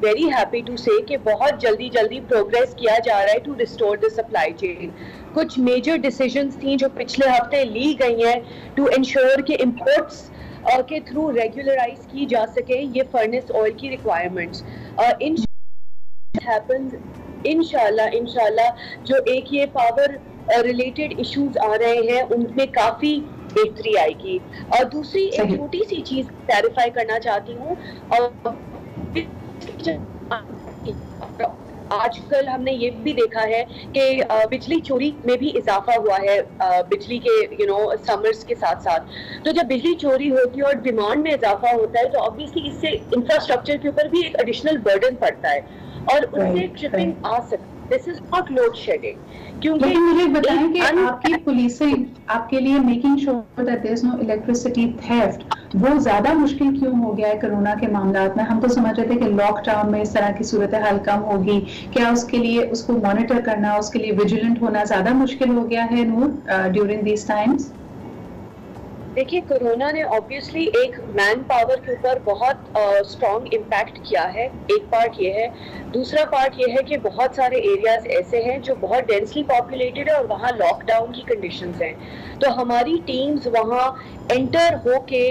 very happy to say کہ بہت جلدی پروگریس کیا جا رہا ہے to restore the supply chain. کچھ میجر ڈیسیژنز تھیں جو پچھلے ہفتے لی گئی ہیں to ensure کہ imports کے تھرو ریگولرائز کی جا سکے یہ فرنس آئل کی ریکوائرمنٹس. انشاءاللہ جو ایک یہ پاور ریلیٹڈ ایشوز آ رہے ہیں ان میں کافی بہتری آئے گی. اور دوسری ایک چھوٹی سی چیز کلیریفائی کرنا چاہتی ہوں, آج کل ہم نے یہ بھی دیکھا ہے کہ بجلی چوری میں بھی اضافہ ہوا ہے بجلی کے سمرز کے ساتھ ساتھ. تو جب بجلی چوری ہوتی ہے اور ڈیمانڈ میں اضافہ ہوتا ہے تو obviously اس سے انفراسٹرکچر کے اوپر بھی ایک ایڈیشنل برڈن پڑتا ہے اور اس سے ٹرپنگ آ سکتی. دس از ناٹ لوڈ شیڈنگ. لیکن مجھے بتائیں کہ آپ کی پولیسنگ آپ کے لیے making sure that there is no electricity theft وہ زیادہ مشکل کیوں ہو گیا ہے کرونا کے معاملات میں؟ ہم تو سمجھ رہے تھے کہ لاک ڈاؤن میں اس طرح کی صورتحال کم ہوگی. کیا اس کے لیے اس کو مانیٹر کرنا, اس کے لیے ویجیلنٹ ہونا زیادہ مشکل ہو گیا ہے نور ڈیورنگ دیز ٹائمز؟ دیکھیے کرونا نے obviously ایک مین پاور کے اوپر بہت اسٹرانگ امپیکٹ کیا ہے. ایک پارٹ یہ ہے. دوسرا پارٹ یہ ہے کہ بہت سارے ایریاز ایسے ہیں جو بہت ڈینسلی پاپولیٹڈ ہے اور وہاں لاک ڈاؤن کی کنڈیشنز ہیں. تو ہماری ٹیمز وہاں انٹر ہو کے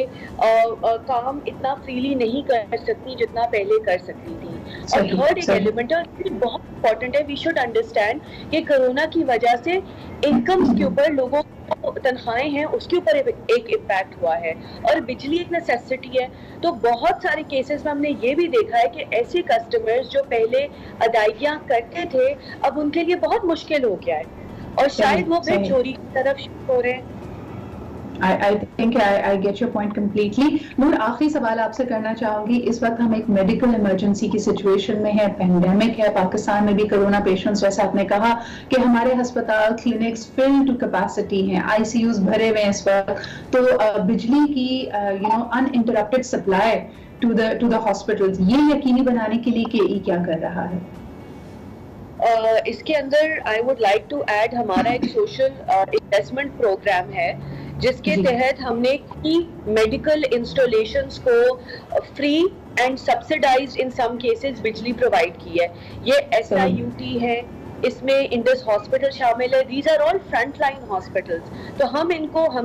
کام اتنا فریلی نہیں کر سکتی جتنا پہلے کر سکتی تھی. اور تھرڈ ایک ایلیمنٹ ہے بہت امپورٹنٹ ہے, وی شوڈ انڈرسٹینڈ کہ کرونا کی وجہ سے انکمز کے اوپر لوگوں تنخواہیں ہیں اس کے اوپر ایک امپیکٹ ہوا ہے اور بجلی ایک نیسیسٹی ہے. تو بہت سارے کیسز میں ہم نے یہ بھی دیکھا ہے کہ ایسے کسٹمرز جو پہلے ادائیگیاں کرتے تھے اب ان کے لیے بہت مشکل ہو گیا ہے اور شاید وہ پھر چوری کی طرف شفٹ ہو رہے ہیں. I think I get your point completely. نور آخری سوال آپ سے کرنا چاہوں گی. اس وقت ہم ایک میڈیکل ایمرجنسی کی سچویشن میں ہے, پینڈیمک ہے پاکستان میں بھی کرونا پیشنٹس, جیسا آپ نے کہا کہ ہمارے ہسپتال کلینکس فل ٹو کیپیسٹی ہیں, آئی سی یوز بھرے ہوئے ہیں اس وقت. تو بجلی کی uninterrupted supply to the hospitals یہ یقینی بنانے کے لیے کہ ای کیا کر رہا ہے؟ اس کے اندر I would like to add ہمارا ایک سوشل انویسٹمنٹ پروگرام ہے جس کے تحت ہم نے کی میڈیکل انسٹالیشنز کو free and subsidized in some cases بجلی پرووائڈ کی ہے. یہ SIUT ہے, اس میں انڈس ہاسپٹل شامل ہے. These are all front line hospitals. تو ہم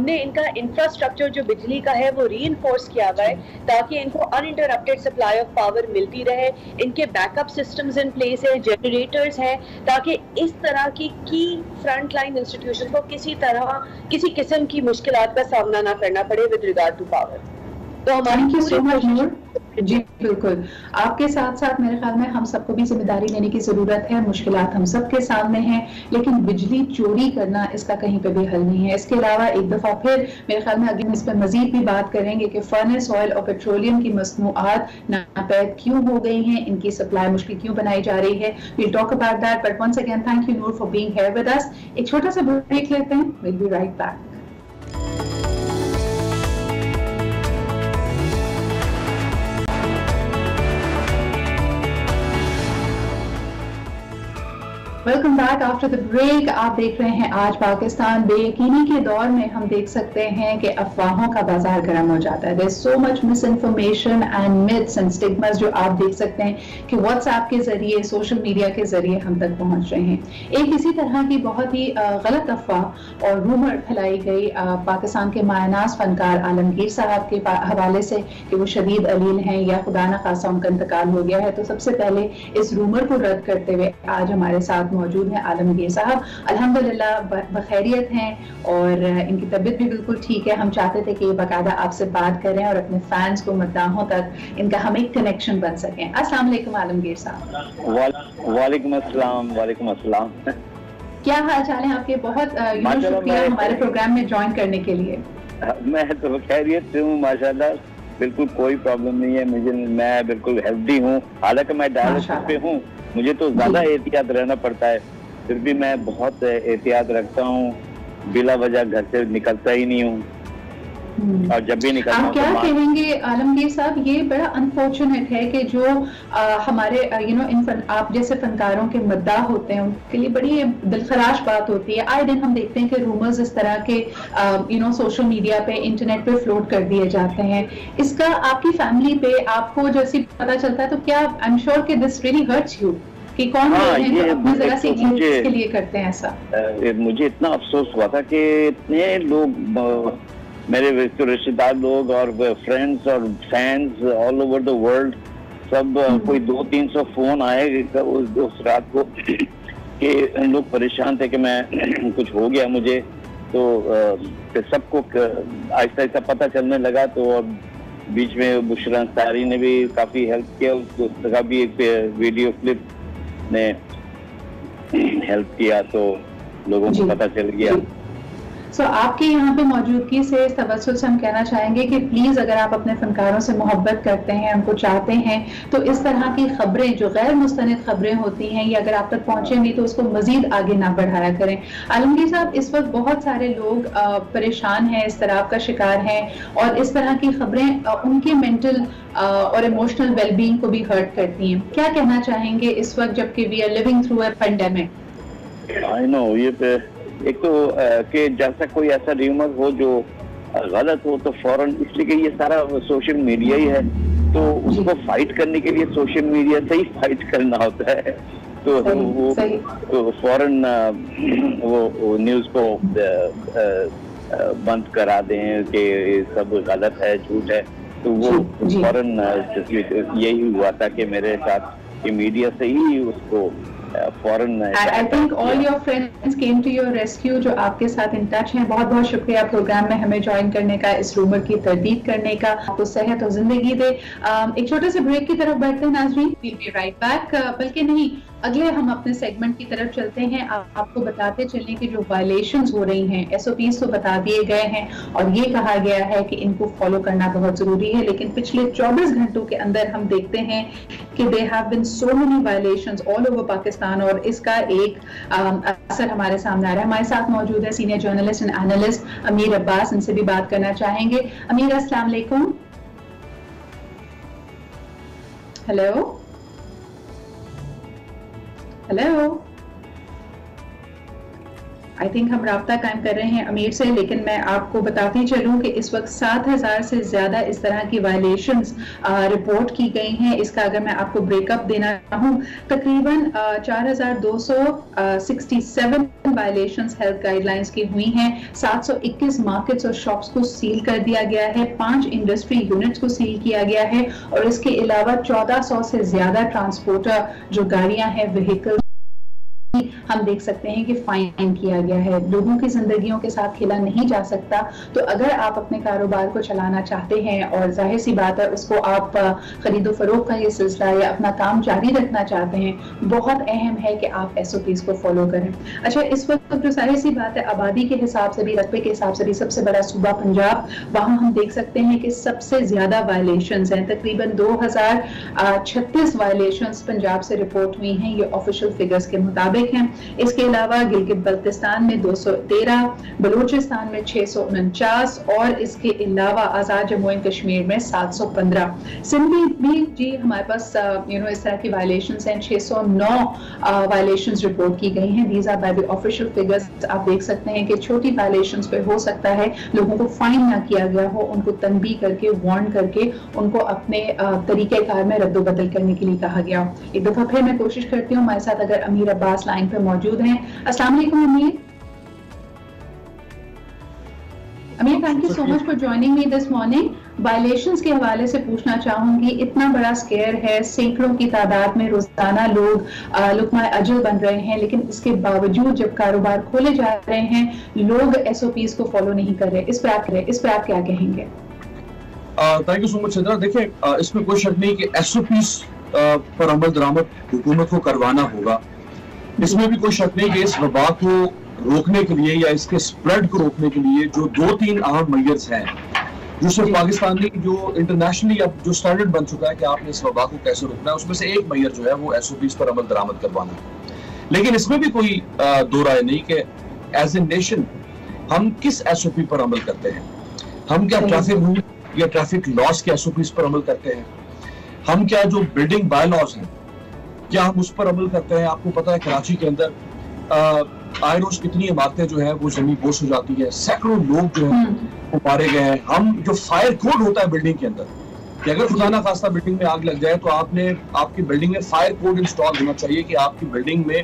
نے ان کا انفراسٹرکچر جو بجلی کا ہے وہ ری انفورس کیا ہوا ہے تاکہ ان کو ان انٹرپٹیڈ سپلائی آف پاور ملتی رہے. ان کے back up systems in place ہیں, جنریٹرز ہیں, تاکہ اس طرح کی فرنٹ لائن انسٹیٹیوشن کو کسی قسم کی مشکلات کا سامنا نہ کرنا پڑے ود ریگارڈ ٹو پاور. تو ہماری جی بالکل آپ کے ساتھ ساتھ میرے خیال میں ہم سب کو بھی ذمہ داری لینے کی ضرورت ہے. مشکلات ہم سب کے سامنے ہیں لیکن بجلی چوری کرنا اس کا کہیں پہ بھی حل نہیں ہے. اس کے علاوہ ایک دفعہ پھر میرے خیال میں اگلے اس پہ مزید بھی بات کریں گے کہ فرنس آئل اور پیٹرولیم کی مصنوعات ناپید کیوں ہو گئی ہیں, ان کی سپلائی مشکل کیوں بنائی جا رہی ہے. we'll talk about that, but once again thank you Noor for being here with us. ایک چھوٹا سا بریک لیتے ہیں, we'll be right back. Welcome back after the break. آپ دیکھ رہے ہیں آج پاکستان. بے یقینی کے دور میں ہم دیکھ سکتے ہیں کہ افواہوں کا بازار گرم ہو جاتا ہے. There's so much misinformation and myths and stigmas جو آپ دیکھ سکتے ہیں کہ واٹس ایپ کے ذریعے, سوشل میڈیا کے ذریعے ہم تک پہنچ رہے ہیں. ایک اسی طرح کی بہت ہی غلط افواہ اور رومر پھیلائی گئی پاکستان کے مایہ ناز فنکار عالمگیر صاحب کے حوالے سے کہ وہ شدید علیل ہیں یا خدا نہ خواستہ ان کا انتقال ہو گیا ہے. تو سب سے پہلے اس رومر کو رد کرتے ہوئے آج ہمارے ساتھ موجود ہیں عالمگیر صاحب. الحمدللہ بخیریت ہیں اور ان کی طبیعت بھی بالکل ٹھیک ہے. ہم چاہتے تھے کہ یہ باقاعدہ آپ سے بات کریں اور اپنے فینس کو مداحوں تک ان کا ہم ایک کنیکشن بن سکیں. السلام علیکم عالمگیر صاحب. وعلیکم السلام. وعلیکم السلام. کیا حال چال ہے آپ کے؟ بہت شکریہ ہمارے پروگرام میں جوائن کرنے کے لیے. میں تو خیریت سے ہوں ماشاءاللہ, بالکل کوئی پرابلم نہیں ہے. میں بالکل ہیلدی ہوں, حالانکہ میں ڈائلسس پہ ہوں. مجھے تو زیادہ احتیاط رہنا پڑتا ہے, پھر بھی میں بہت احتیاط رکھتا ہوں. بلا وجہ گھر سے نکلتا ہی نہیں ہوں. اور جب بھی نکلتا ہوں آپ کیا کہیں گے عالمگیر صاحب، یہ بڑا انفارچونیٹ ہے کہ جو ہمارے آپ جیسے فنکاروں کے مداح ہوتے ہیں ان کے لیے بڑی دلخراش بات ہوتی ہے. آئے دن ہم دیکھتے ہیں کہ رومرز اس طرح کے سوشل میڈیا پہ انٹرنیٹ پہ فلوٹ کر دیے جاتے ہیں. اس کا آپ کی فیملی پہ آپ کو جیسے پتا چلتا ہے تو کیا آئی ایم شیور کہ دس ریئلی ہرٹس یو کہ کون لوگ ہیں جو اپنی ذرا سی چیز کے لیے کرتے ہیں ایسا؟ مجھے اتنا افسوس ہوا تھا کہ اتنے لوگ میرے رشتے دار لوگ اور فرینڈس اور fans all over the world سب کوئی 200-300 فون آئے اس رات کو کہ لوگ پریشان تھے کہ میں کچھ ہو گیا مجھے. تو سب کو آہستہ آہستہ پتہ چلنے لگا. تو بیچ میں بشرا انصاری نے بھی کافی ہیلپ کیا, اس کا بھی ایک ویڈیو کلپ نے ہیلپ کیا تو لوگوں کو پتہ چل گیا. سو آپ کے یہاں پہ موجودگی سے اس توسل سے ہم کہنا چاہیں گے کہ پلیز اگر آپ اپنے فنکاروں سے محبت کرتے ہیں, ان کو چاہتے ہیں, تو اس طرح کی خبریں جو غیر مستند خبریں ہوتی ہیں یا اگر آپ تک پہنچیں گی تو اس کو مزید آگے نہ بڑھایا کریں. عالمگیر صاحب, اس وقت بہت سارے لوگ پریشان ہیں, اضطراب کا شکار ہیں اور اس طرح کی خبریں ان کے مینٹل اور ایموشنل ویل بینگ کو بھی ہرٹ کرتی ہیں. کیا کہنا چاہیں گے اس وقت جب کہ we are living through a pandemic? I know, یہ ایک تو کہ جیسا کوئی ایسا ریومر ہو جو غلط ہو تو فوراً, اس لیے کہ یہ سارا سوشل میڈیا ہی ہے تو اس کو فائٹ کرنے کے لیے سوشل میڈیا سے ہی فائٹ کرنا ہوتا ہے. تو وہ فوراً وہ نیوز کو بند کرا دیں کہ یہ سب غلط ہے, جھوٹ ہے. تو وہ فوراً یہی ہوا تھا کہ میرے ساتھ کہ میڈیا سے ہی اس کو فوراً. I think all your friends came to your rescue جو آپ کے ساتھ ان ٹچ ہیں. بہت بہت شکریہ پروگرام میں ہمیں جوائن کرنے کا, اس رومر کی تردید کرنے کا. آپ کو صحت اور زندگی دے. ایک چھوٹے سے بریک کی طرف بیٹھتے ہیں ناظرین. we'll be right back. بلکہ نہیں, اگلے ہم اپنے سیگمنٹ کی طرف چلتے ہیں. آپ کو بتاتے چلیں کہ جو وائلیشنز ہو رہی ہیں, SOPs تو بتا دیے گئے ہیں اور یہ کہا گیا ہے کہ ان کو فالو کرنا بہت ضروری ہے, لیکن پچھلے 24 گھنٹوں کے اندر ہم دیکھتے ہیں کہ there have been so many violations all over Pakistan اور اس کا ایک اثر ہمارے سامنے آ رہا ہے. ہمارے ساتھ موجود ہے سینئر جرنلسٹ اینڈ اینالسٹ امیر عباس. ان سے بھی بات کرنا چاہیں گے. امیر, السلام علیکم. ہیلو ہیلو, آئی تھنک ہم رابطہ قائم کر رہے ہیں امیر سے, لیکن میں آپ کو بتاتی چلوں کہ اس وقت 7,000 سے زیادہ اس طرح کی وائلیشنز رپورٹ کی گئی ہیں. اس کا اگر میں آپ کو بریک اپ دینا چاہوں, تقریباً 4,267 وائلیشنز ہیلتھ گائیڈ لائنز کی ہوئی ہیں. 721 مارکٹس اور شاپس کو سیل کر دیا گیا ہے, 5 انڈسٹری یونٹس کو سیل کیا گیا ہے اور اس کے علاوہ 1400 سے زیادہ ٹرانسپورٹر جو گاڑیاں ہیں, وہیکل, ہم دیکھ سکتے ہیں کہ فائن کیا گیا ہے. لوگوں کی زندگیوں کے ساتھ کھیلا نہیں جا سکتا. تو اگر آپ اپنے کاروبار کو چلانا چاہتے ہیں اور ظاہر سی بات ہے اس کو آپ خرید و فروخت کا یہ سلسلہ یا اپنا کام جاری رکھنا چاہتے ہیں, بہت اہم ہے کہ آپ SOPs کو فالو کریں. اچھا, اس وقت جو ظاہر سی بات ہے آبادی کے حساب سے بھی, رقبے کے حساب سے بھی سب سے بڑا صوبہ پنجاب, وہاں ہم دیکھ سکتے ہیں کہ سب سے زیادہ وائلیشنز ہیں. تقریباً 2036 وائلیشنز پنجاب سے رپورٹ ہوئی ہیں, یہ آفیشیل فگرز کے مطابق ہیں. اس کے علاوہ گلگت بلتستان میں 213, بلوچستان میں 649 اور اس کے علاوہ آزاد جموں اینڈ کشمیر میں 715. سندھ بھی جی ہمارے پاس اس طرح کی وائلیشنز ہیں, 609 وائلیشنز رپورٹ کی گئی ہیں. These are by the official figures. آپ دیکھ سکتے ہیں کہ چھوٹی وائلیشنز پہ ہو سکتا ہے لوگوں کو فائن نہ کیا گیا ہو, ان کو تنبیہ کر کے, وارن کر کے ان کو اپنے طریقہ کار میں رد و بدل کرنے کے لیے کہا گیا. ایک دفعہ پھر میں کوشش کرتی ہوں, ہمارے ساتھ اگر امیر عباس لائن پہ موجود ہیں. السلام علیکم Amir. Amir, thank you so much for joining me this morning. Violations کے حوالے سے پوچھنا چاہوں گی, اتنا بڑا سکیئر ہے, سینکڑوں کی تعداد میں روزانہ لوگ لقمہ اجل بن رہے ہیں, لیکن اس کے باوجود جب کاروبار کھولے جا رہے ہیں لوگ SOPs کو فالو نہیں کر رہے. اس پہ آپ کیا کہیں گے؟ تھینک یو سو مچ چندرا. دیکھیں, اس میں کوئی شک نہیں کہ SOPs پر عمل درآمد حکومت کو کروانا ہوگا. اس میں بھی کوئی شک نہیں کہ اس وبا کو روکنے کے لیے یا اس کے سپریڈ کو روکنے کے لیے جو 2-3 اہم میئرز ہیں, جو صرف پاکستانی جو انٹرنیشنلی اب جو سٹینڈرڈ بن چکا ہے کہ آپ نے اس وبا کو کیسے روکنا ہے, اس میں سے ایک میئر جو ہے وہ SOPs پر عمل درآمد کروانا ہے. لیکن اس میں بھی کوئی دو رائے نہیں کہ ایز اے نیشن ہم کس SOP پر عمل کرتے ہیں. ہم کیا ٹریفک رول یا ٹریفک لاس کے SOPs پر عمل کرتے ہیں؟ ہم کیا جو بلڈنگ بائی لاز ہیں کیا ہم اس پر عمل کرتے ہیں؟ آپ کو پتا ہے کراچی کے اندر آئے روز کتنی عمارتیں جو ہے وہ زمین بوس ہو جاتی ہے، سینکڑوں لوگ جو ہیں وہ مارے گئے ہیں. ہم جو فائر کوڈ ہوتا ہے بلڈنگ کے اندر کہ اگر خدا نہ خواستہ بلڈنگ میں آگ لگ جائے تو آپ کی بلڈنگ میں فائر کوڈ انسٹال ہونا چاہیے کہ آپ کی بلڈنگ میں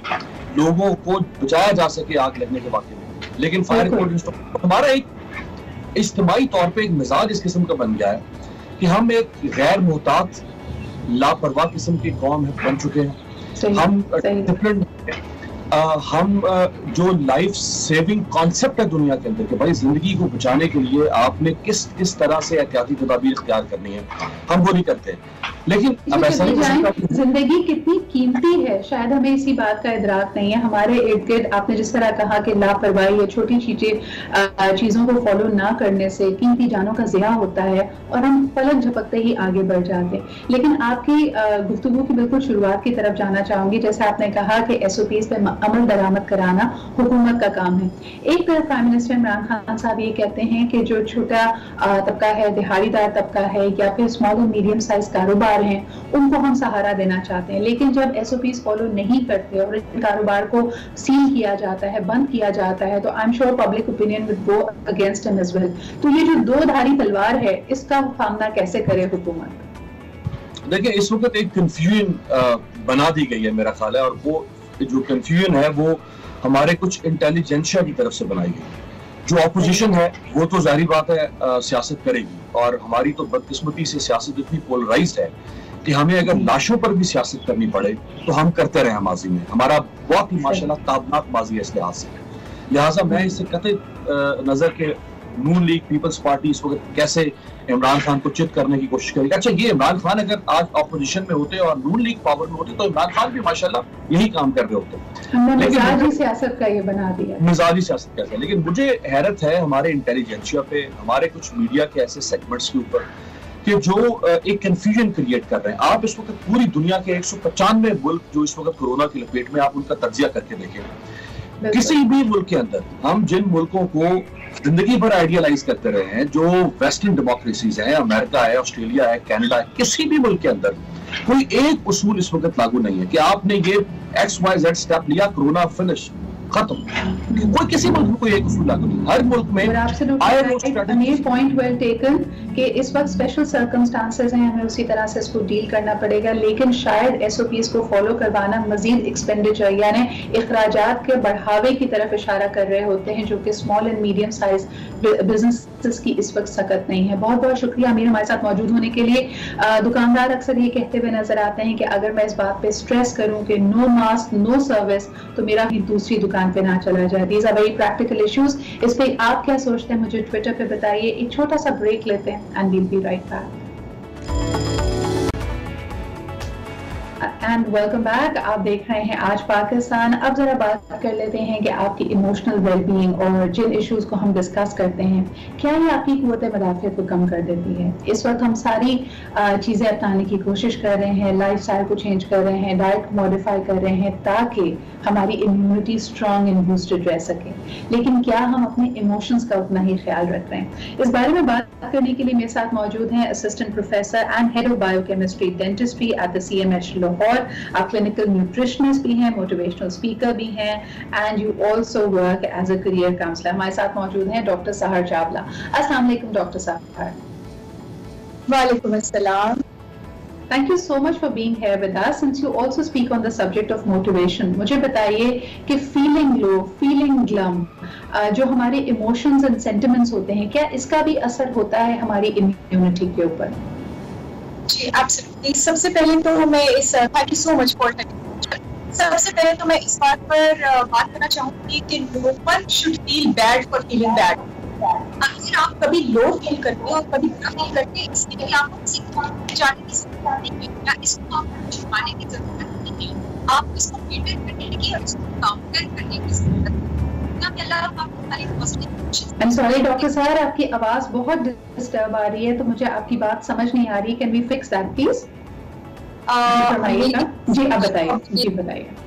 لوگوں کو بچایا جا سکے آگ لگنے کے واقعے میں. لیکن فائر کوڈ انسٹال ہمارا ایک اجتماعی طور پہ ایک مزاج اس قسم کا بن گیا ہے کہ ہم ایک غیر محتاط لاپرواہ قسم کی قوم بن چکے ہیں. ہم ڈفرنٹ ہم جو لائف سیونگ کانسیپٹ ہے دنیا کے اندر کہ بھائی زندگی کو بچانے کے لیے آپ نے کس طرح سے احتیاطی تدابیر اختیار کرنی ہے، ہم وہ نہیں کرتے. لیکن اب ایسا نہیں، زندگی کتنی قیمتی ہے شاید ہمیں اسی بات کا ادراک نہیں ہے. ہمارے ارد گرد آپ نے جس طرح کہا کہ لاپرواہی یا چھوٹی چیزوں کو فالو نہ کرنے سے قیمتی جانوں کا ضیاع ہوتا ہے اور ہم پلک جھپکتے ہی آگے بڑھ جاتے ہیں. لیکن آپ کی گفتگو کی بالکل شروعات کی طرف جانا چاہوں گی. جیسے آپ نے کہا کہ SOPs پہ عمل درآمد کرانا حکومت کا کام ہے. ایک طرف پرائم منسٹر عمران خان صاحب یہ کہتے ہیں کہ جو چھوٹا طبقہ ہے، دہاڑی دار طبقہ ہے یا پھر اسمال اور میڈیم سائز کاروبار ہیں ان کو ہم سہارا دینا چاہتے ہیں. لیکن جب SOPs فالو نہیں کرتے اور ان کاروبار کو سیل کیا جاتا ہے، بند کیا جاتا ہے، تو I am sure public opinion will go against ہم ایز ویل. تو یہ جو دو دھاری تلوار ہے اس کا سامنا کیسے کرے حکومت؟ دیکھیں اس وقت ایک کنفیوژن بنا دی گئی ہے میرا خیال ہے، اور وہ جو کنفیوژن ہے وہ ہمارے کچھ انٹیلیجنشیا کی طرف سے بنائی گئی. جو اپوزیشن ہے وہ تو ظاہری بات ہے سیاست کرے گی، اور ہماری تو بدقسمتی سے سیاست اتنی پولرائزڈ ہے کہ ہمیں اگر لاشوں پر بھی سیاست کرنی پڑے تو ہم کرتے رہے ماضی میں. ہمارا بہت ہی ماشاءاللہ تابناک ماضی ہے اس لحاظ سے. لہٰذا میں اس سے قطع نظر کے نون لیگ پیپلز پارٹی اس وقت کیسے عمران خان کو چت کرنے کی کوشش کرے گی. اچھا یہ عمران خان اگر آج اپوزیشن میں ہوتے اور نون لیگ پاور میں ہوتے تو عمران خان بھی ماشاءاللہ یہی کام کر رہے ہوتے. مزاجی سیاست کا یہ بنا دیا، مزاجی سیاست کیسے. لیکن مجھے حیرت ہے ہمارے انٹیلیجنشیا پہ، ہمارے کچھ میڈیا کے ایسے سیگمنٹس کے اوپر کہ جو ایک کنفیوژن کریٹ کر رہے ہیں. آپ اس وقت پوری دنیا کے 195 ملک جو اس وقت کورونا کی لپیٹ میں، آپ ان کا تجزیہ کر کے دیکھیں. کسی بھی ملک کے اندر ہم جن ملکوں کو زندگی بھر آئیڈیالائز کرتے رہے ہیں، جو ویسٹرن ڈیموکریسیز ہیں، امریکہ ہے، آسٹریلیا ہے، کینیڈا ہے، کسی بھی ملک کے اندر کوئی ایک اصول اس وقت لاگو نہیں ہے کہ آپ نے یہ XYZ سٹیپ لیا، کورونا فنش ختم. کوئی کسی ملک میں کوئی ایک اصول لاگو نہیں. ہر ملک میں پوائنٹ ویل ٹیکن کہ اس وقت اسپیشل سرکمسٹانسز ہیں، ہمیں اسی طرح سے اس کو ڈیل کرنا پڑے گا. لیکن شاید SOPs کو فالو کروانا مزید ایکسپینڈیچر یعنی اخراجات کے بڑھاوے کی طرف اشارہ کر رہے ہوتے ہیں، جو کہ small and medium size businesses کی اس وقت سکت نہیں ہے. بہت بہت شکریہ امیر ہمارے ساتھ موجود ہونے کے لیے. دکاندار اکثر یہ کہتے ہوئے نظر آتے ہیں کہ اگر میں اس بات پہ اسٹریس کروں کہ نو ماسک نو سروس تو میرا بھی دوسری دکان پہ نہ چلا جائے. These are very practical issues. اس پہ آپ کیا سوچتے ہیں مجھے ٹویٹر پہ بتائیے. ایک چھوٹا سا بریک لیتے ہیں and we'll be right back. And welcome back. آپ دیکھ رہے ہیں آج پاکستان. اب ذرا بات کر لیتے ہیں کہ آپ کی ایموشنل ویل بینگ اور جن ایشوز کو ہم ڈسکس کرتے ہیں کیا یہ آپ کی قوت مدافعت کو کم کر دیتی ہے؟ اس وقت ہم ساری چیزیں اپنانے کی کوشش کر رہے ہیں، لائف اسٹائل کو چینج کر رہے ہیں، ڈائٹ کو ماڈیفائی کر رہے ہیں تاکہ ہماری امیونٹی اسٹرانگ اینڈ بوسٹڈ رہ سکے. لیکن کیا ہم اپنے ایموشنز کا اتنا ہی خیال رکھ رہے ہیں؟ اس بارے میں بات کرنے کے لیے میرے ساتھ موجود ہیں assistant professor and head of biochemistry dentistry at the CMH Lahore. آپ کلینکل نیوٹریشنسٹ بھی ہیں، موٹیویشنل اسپیکر بھی ہیں، and you also work as a career counsellor. ہمارے ساتھ موجود ہیں ڈاکٹر سحر چاولہ. السلام علیکم ڈاکٹر سحر. وعلیکم السلام. Thank you so much for being here with us. Since you also speak on the subject of motivation, مجھے بتائیے کہ feeling low, feeling glum, جو ہمارے emotions and sentiments ہوتے ہیں کیا اس کا بھی اثر ہوتا ہے ہماری immunity کے اوپر؟ جی absolutely. سب سے پہلے تو میں thank you so much for سب سے پہلے تو میں اس بات پر بات کرنا چاہوں گی کہ no one should feel bad for feeling bad. اگر آپ کبھی لو فیل کرتے ہیں اور کبھی برا فیل کرتے ہیں اس کے لیے آپ کو کسی کو جانے کی ضرورت نہیں ہے یا اس کو آپ کو چھپانے کی ضرورت نہیں ہے. آپ اس کو میٹر کرنے کی اور اس کو کاؤنٹر کرنے کی ضرورت ہے. I'm sorry ڈاکٹر صاحب آپ کی آواز بہت ڈسٹرب آ رہی ہے تو مجھے آپ کی بات سمجھ نہیں آ رہی. Can we fix that please? جی آپ بتائیے. جی بتائیے.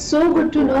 So good to know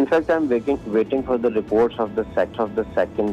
In fact, I'm waiting for the reports of the second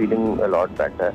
feeling a lot better।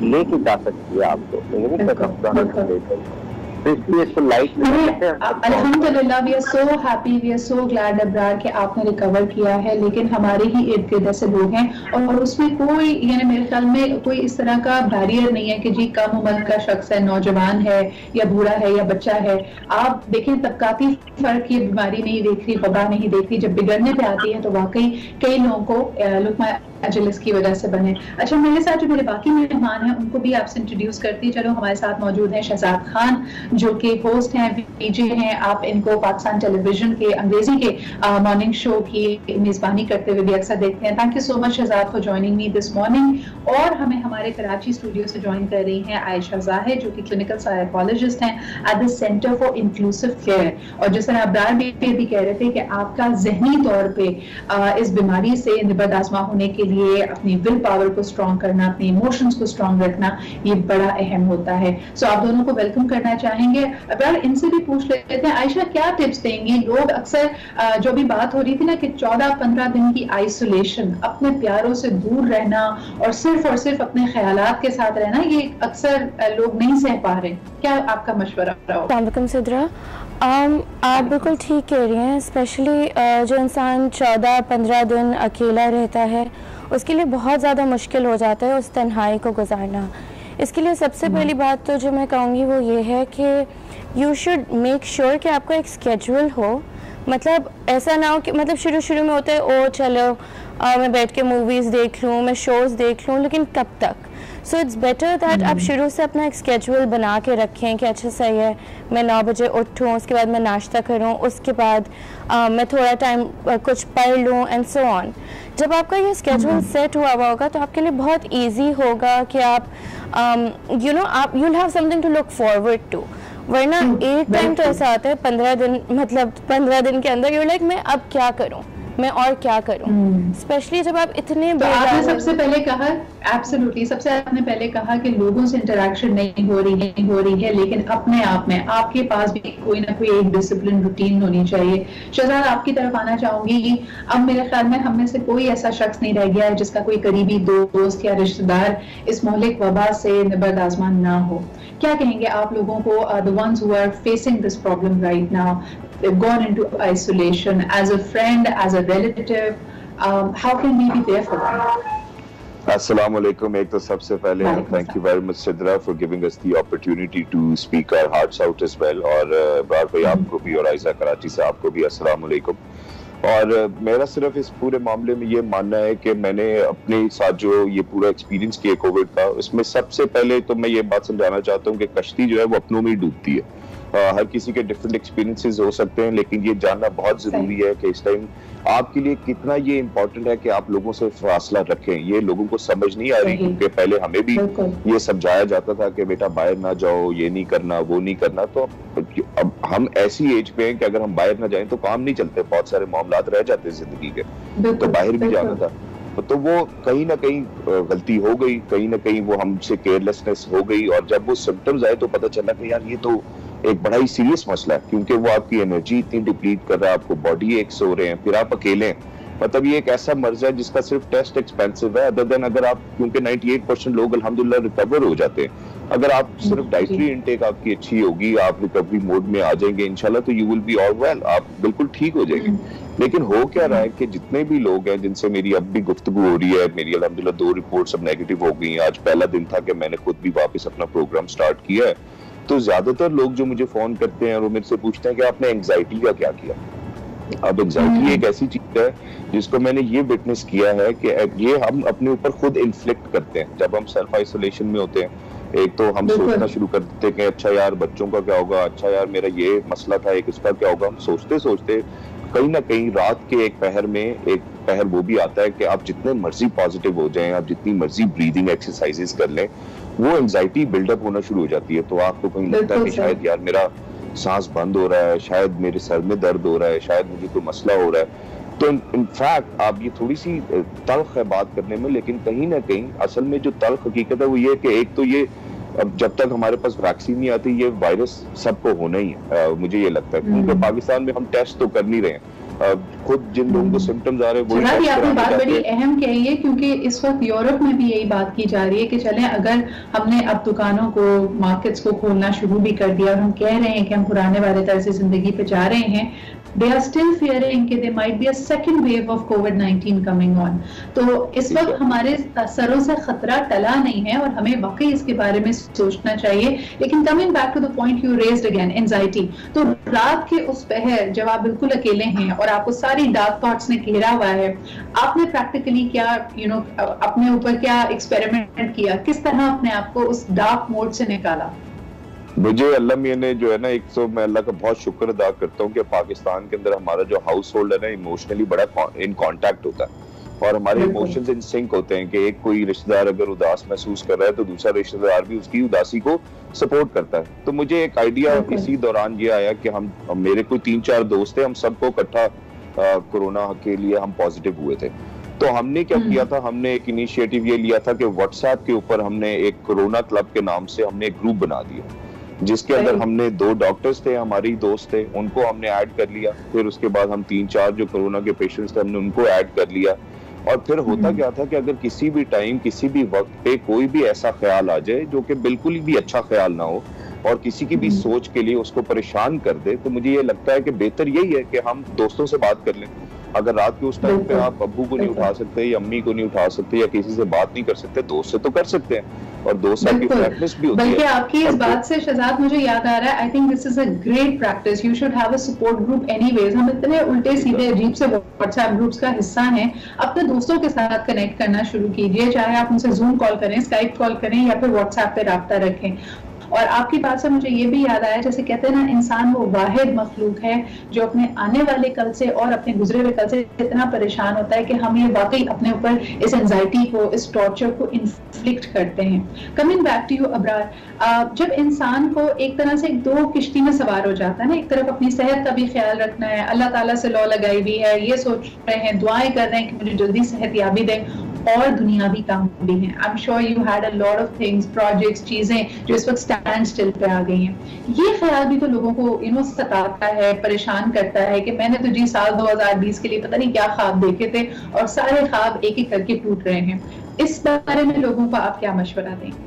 لے کے جا سکتی ہے آپ کو, الحمدللہ we are so happy, we are so glad Abrar کہ آپ نے ریکور کیا ہے, لیکن ہمارے ہی ارد گرد ایسے لوگ ہیں اور اس میں کوئی یعنی میرے خیال میں کوئی اس طرح کا بیریئر نہیں ہے کہ جی کم عمر کا شخص ہے, نوجوان ہے یا بوڑھا ہے یا بچہ ہے. آپ دیکھیں طبقاتی فرق یہ بیماری نہیں دیکھ رہی, وبا نہیں دیکھ رہی, جب بگڑنے پہ آتی ہے تو واقعی کئی لوگوں کو لقمہ اجلس کی وجہ سے بنے. اچھا میرے ساتھ جو میرے باقی مہمان ہیں ان کو بھی آپ سے انٹروڈیوس کرتی. چلو ہمارے ساتھ موجود ہیں شہزاد خان جو کہ ہوسٹ ہیں, پی جے ہیں, آپ ان کو پاکستان ٹیلی ویژن کے انگریزی کے مارننگ شو کی میزبانی کرتے ہوئے بھی اکثر دیکھتے ہیں. Thank you so much Shahzad for joining me this morning. اور ہمیں ہمارے کراچی اسٹوڈیو سے جوائن کر رہی ہیں عائشہ زاہد جو کہ کلینکل سائیکالوجسٹ ہیں at the centre for inclusive care. اور جس طرح ابرار بھی کہہ رہے تھے کہ آپ کا ذہنی طور پہ اس بیماری سے نبرد آزما ہونے کے لیے اپنی ول پاور کو اسٹرانگ کرنا, اپنے ایموشنز کو اسٹرانگ رکھنا, یہ بڑا اہم ہوتا ہے. سو آپ دونوں کو ویلکم کرنا چاہیں گے. ابرار ان سے بھی پوچھ لیتے ہیں, عائشہ کیا ٹپس دیں گی؟ لوگ اکثر جو بھی بات ہو رہی تھی نا کہ 14-15 دن کی آئسولیشن, اپنے پیاروں سے دور رہنا اور صرف اپنے خیالات کے ساتھ رہنا, یہ اکثر لوگ نہیں سہ پا رہے. کیا آپ کا مشورہ ہوگا؟ السلام علیکم سدرا. آپ بالکل ٹھیک کہہ رہی ہیں. اسپیشلی جو انسان 14-15 دن اکیلا رہتا ہے اس کے لیے بہت زیادہ مشکل ہو جاتا ہے اس تنہائی کو گزارنا. اس کے لیے سب سے پہلی بات تو جو میں کہوں گی وہ یہ ہے کہ یو شوڈ میک شیور کہ آپ کا ایک اسکیجول ہو. مطلب ایسا نہ ہو کہ مطلب شروع میں ہوتا ہے چلو میں بیٹھ کے موویز دیکھ لوں, میں شوز دیکھ لوں, لیکن کب تک. سو اٹس بیٹر دیٹ آپ شروع سے اپنا ایک اسکیجول بنا کے رکھیں کہ اچھا صحیح ہے میں 9 بجے اٹھوں, اس کے بعد میں ناشتہ کروں, اس کے بعد میں تھوڑا ٹائم کچھ پڑھ لوں اینڈ سو آن. جب آپ کا یہ اسکیجول سیٹ ہوا ہوگا تو آپ کے لیے بہت ایزی ہوگا کہ آپ آپ you will have something to look forward to. ورنہ ایک ٹائم تو ایسا آتا ہے 15 دن, مطلب 15 دن کے اندر یو لائک میں اب کیا کروں, میں اور کیا کروں. اسپیشلی جب آپ اتنے آپ نے سب سے پہلے کہا ایبسولوٹلی, سب سے آپ نے پہلے کہا کہ لوگوں سے انٹریکشن نہیں ہو رہی ہے لیکن اپنے آپ میں آپ کے پاس بھی کوئی نہ کوئی ایک ڈسپلن روٹین ہونی چاہیے. شہزاد آپ کی طرف آنا چاہوں گی. اب میرے خیال میں ہم میں سے کوئی ایسا شخص نہیں رہ گیا ہے جس کا کوئی قریبی دوست یا رشتہ دار اس مہلک وبا سے نبرد آزما نہ ہو. کیا کہیں گے آپ لوگوں کو, the ones who are facing this problem right now, they've gone into isolation, as a friend, as a relative, how can we be there for them? السلام علیکم. ایک تو سب سے پہلے thank you very much Sidra for giving us the opportunity to speak our hearts out as well. اور ابرار بھائی آپ کو بھی اور عائزہ کراچی سے آپ کو بھی السلام علیکم. اور میرا صرف اس پورے معاملے میں یہ ماننا ہے کہ میں نے اپنے ساتھ جو یہ پورا ایکسپیرینس کیا کووڈ کا, اس میں سب سے پہلے تو میں یہ بات سمجھانا چاہتا ہوں کہ کشتی جو ہے وہ اپنوں میں ہی ڈوبتی ہے. ہر کسی کے ڈفرینٹ ایکسپیرینسز ہو سکتے ہیں, لیکن یہ جاننا بہت ضروری ہے کہ اس ٹائم آپ کے لیے کتنا یہ امپورٹنٹ ہے کہ آپ لوگوں سے فاصلہ رکھیں. یہ لوگوں کو سمجھ نہیں آ رہی, کیونکہ پہلے ہمیں بھی یہ سمجھایا جاتا تھا کہ بیٹا باہر نہ جاؤ, یہ نہیں کرنا, وہ نہیں کرنا. تو اب ہم ایسی ایج پہ ہیں کہ اگر ہم باہر نہ جائیں تو کام نہیں چلتے, بہت سارے معاملات رہ جاتے ہیں زندگی کے. تو باہر بھی جانا تھا, تو وہ کہیں نہ کہیں غلطی ہو گئی, کہیں نہ کہیں وہ ہم سے کیئرلیسنس ہو گئی. اور جب وہ سمپٹمز آئے تو پتہ چلا کہ یار یہ تو ایک بڑا ہی سیریس مسئلہ ہے, کیونکہ وہ آپ کی انرجی اتنی ڈپلیٹ کر رہا ہے, آپ کو باڈی ایکس ہو رہے ہیں, پھر آپ اکیلے ہیں. مطلب یہ ایک ایسا مرض ہے جس کا صرف ٹیسٹ ایکسپینسو ہے, ادر دین اگر آپ, کیونکہ 98% لوگ الحمدللہ ریکور ہو جاتے ہیں. اگر آپ صرف ڈائٹری انٹیک آپ کی اچھی ہوگی, آپ ریکوری موڈ میں آ جائیں گے انشاءاللہ, تو you will be all well, آپ بالکل ٹھیک ہو جائیں گے. لیکن ہو کیا رہا ہے کہ جتنے بھی لوگ ہیں جن سے میری اب بھی گفتگو ہو رہی ہے, میری الحمدللہ 2 رپورٹس اب نیگیٹو ہو گئی ہیں. آج پہلا دن تھا کہ میں نے خود بھی واپس اپنا پروگرام سٹارٹ کیا ہے. تو زیادہ تر لوگ جو مجھے فون کرتے ہیں اور وہ میرے سے پوچھتے ہیں کہ آپ نے انگزائٹی کا کیا کیا. اب انگزائٹی ایک ایسی چیز ہے جس کو میں نے یہ وٹنس کیا ہے کہ یہ ہم اپنے اوپر خود انفلکٹ کرتے ہیں جب ہم سیلف آئسولیشن میں ہوتے ہیں. ایک تو ہم سوچنا شروع کر دیتے ہیں کہ اچھا یار بچوں کا کیا ہوگا, اچھا یار میرا یہ مسئلہ تھا, ایک اس کا کیا ہوگا. ہم سوچتے سوچتے کہیں نہ کہیں رات کے ایک پہر میں ایک پہر وہ بھی آتا ہے کہ آپ جتنے مرضی پازیٹیو ہو جائیں, آپ جتنی مرضی بریدنگ ایکسرسائزز کر لیں, وہ انگزائٹی بلڈ اپ ہونا شروع ہو جاتی ہے. تو آپ کو کہیں لگتا ہے کہ شاید یار میرا سانس بند ہو رہا ہے, شاید میرے سر میں درد ہو رہا ہے, شاید مجھے کوئی مسئلہ ہو رہا ہے. تو انفیکٹ آپ یہ تھوڑی سی تلخ ہے بات کرنے میں, لیکن کہیں نہ کہیں اصل میں جو تلخ حقیقت ہے وہ یہ کہ ایک تو یہ اب جب تک ہمارے پاس ویکسین نہیں آتی یہ وائرس سب کو ہونا ہی ہے, مجھے یہ لگتا ہے. کیونکہ پاکستان میں ہم ٹیسٹ تو کر نہیں رہے ہیں, خود جن لوگوں کو سمٹمز آ رہے ہیں وہی آپ نے بات بڑی اہم کہی ہے، کیونکہ اس وقت یورپ میں بھی یہی بات کی جا رہی ہے کہ چلیں اگر ہم نے اب دکانوں کو مارکیٹس کو کھولنا شروع بھی کر دیا اور ہم کہہ رہے ہیں کہ ہم پرانے والے طرز زندگی پہ جا رہے ہیں، they are still fearing کہ there might be a second wave of COVID-19 coming on. تو اس وقت ہمارے سروں سے خطرہ ٹلا نہیں ہے اور ہمیں واقعی اس کے بارے میں سوچنا چاہیے. لیکن coming back to the point you raised again, anxiety. تو رات کے اس پہر جب آپ بالکل اکیلے ہیں اور آپ کو ساری ڈارک تھاٹس نے گھیرا ہوا ہے، آپ نے پریکٹیکلی کیا اپنے اوپر کیا ایکسپیریمنٹ کیا، کس طرح اپنے آپ کو اس ڈارک موڈ سے نکالا؟ مجھے اللہ میاں نے جو ہے نا، ایک تو میں اللہ کا بہت شکر ادا کرتا ہوں کہ پاکستان کے اندر ہمارا جو ہاؤس ہولڈ ہے نا، ایموشنلی بڑا ان کانٹیکٹ ہوتا ہے اور ہمارے ایموشنز ان سنک ہوتے ہیں کہ ایک کوئی رشتہ دار اگر اداس محسوس کر رہا ہے تو دوسرا رشتہ دار بھی اس کی اداسی کو سپورٹ کرتا ہے. تو مجھے ایک آئیڈیا اسی دوران یہ آیا کہ ہم میرے کوئی 3-4 دوست تھے، ہم سب کو اکٹھا کورونا کے لیے ہم پازیٹیو ہوئے تھے. تو ہم نے کیا کیا تھا، ہم نے ایک انیشیٹو یہ لیا تھا کہ واٹس ایپ کے اوپر ہم نے ایک کورونا کلب کے نام سے ہم نے ایک گروپ بنا دیا، جس کے اندر ہم نے 2 ڈاکٹرز تھے ہماری دوست تھے، ان کو ہم نے ایڈ کر لیا. پھر اس کے بعد ہم 3-4 جو کورونا کے پیشنٹس تھے ہم نے ان کو ایڈ کر لیا. اور پھر ہوتا کیا تھا کہ اگر کسی بھی ٹائم کسی بھی وقت پہ کوئی بھی ایسا خیال آ جائے جو کہ بالکل بھی اچھا خیال نہ ہو اور کسی کی بھی سوچ کے لیے اس کو پریشان کر دے، تو مجھے یہ لگتا ہے کہ بہتر یہی ہے کہ ہم دوستوں سے بات کر لیں. اگر رات کے اس ٹائم پہ آپ ابو کو نہیں اٹھا سکتے یا امی کو نہیں اٹھا سکتے یا کسی سے بات نہیں کر سکتے، دوست سے تو کر سکتے ہیں. اور دوست کی پریکٹس بھی ہوتی ہے. بلکہ آپ کی اس بات سے شہزاد مجھے یاد آ رہا ہے، I think this is a great practice. You should have a support group anyways ویز. ہم اتنے الٹے سیدھے عجیب سے واٹس ایپ گروپس کا حصہ ہیں. اپنے دوستوں کے ساتھ کنیکٹ کرنا شروع کیجیے، چاہے آپ ان سے زوم کال کریں، اسکائپ کال کریں یا پھر واٹس ایپ پہ رابطہ رکھیں. اور آپ کی بات سے مجھے یہ بھی یاد آیا، جیسے کہتے ہیں نا، انسان وہ واحد مخلوق ہے جو اپنے آنے والے کل سے اور اپنے گزرے ہوئے کل سے اتنا پریشان ہوتا ہے کہ ہم یہ واقعی اپنے اوپر اس انزائٹی کو، اس ٹارچر کو انفلکٹ کرتے ہیں. کمنگ بیک ٹو یو ابرار، جب انسان کو ایک طرح سے 2 کشتی میں سوار ہو جاتا ہے نا، ایک طرف اپنی صحت کا بھی خیال رکھنا ہے، اللہ تعالیٰ سے لو لگائی بھی ہے، یہ سوچ رہے ہیں، دعائیں کر رہے ہیں کہ مجھے جلدی صحت یابی دیں، اور دنیاوی کام بھی ہیں. I'm sure you had a lot of things, projects, چیزیں جو اس وقت اسٹینڈ اسٹل پہ آ گئی ہیں. یہ خیال بھی تو لوگوں کو ستاتا ہے، پریشان کرتا ہے کہ میں نے تو سال 2020 کے لیے پتہ نہیں کیا خواب دیکھے تھے اور سارے خواب ایک ایک کر کے ٹوٹ رہے ہیں. اس بارے میں لوگوں کو آپ کیا مشورہ دیں گے؟